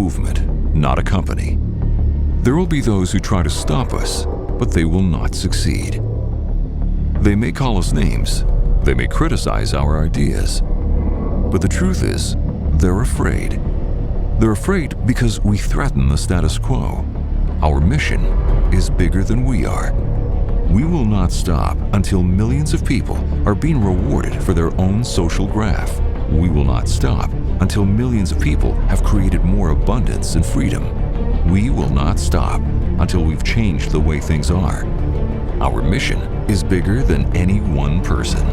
movement, not a company. There will be those who try to stop us, but they will not succeed. They may call us names, they may criticize our ideas, but the truth is, they're afraid. They're afraid because we threaten the status quo. Our mission is bigger than we are. We will not stop until millions of people are being rewarded for their own social graph. We will not stop until millions of people have created more abundance and freedom. We will not stop until we've changed the way things are. Our mission is bigger than any one person.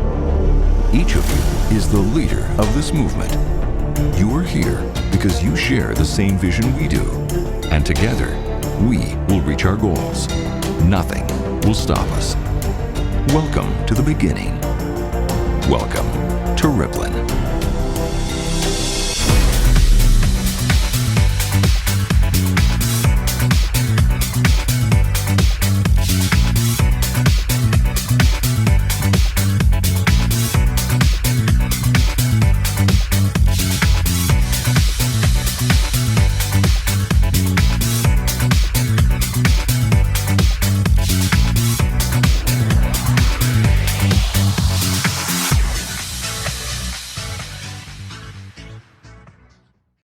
Each of you is the leader of this movement. You are here because you share the same vision we do, and together, we will reach our goals. Nothing will stop us. Welcome to the beginning. Welcome to Ripplen.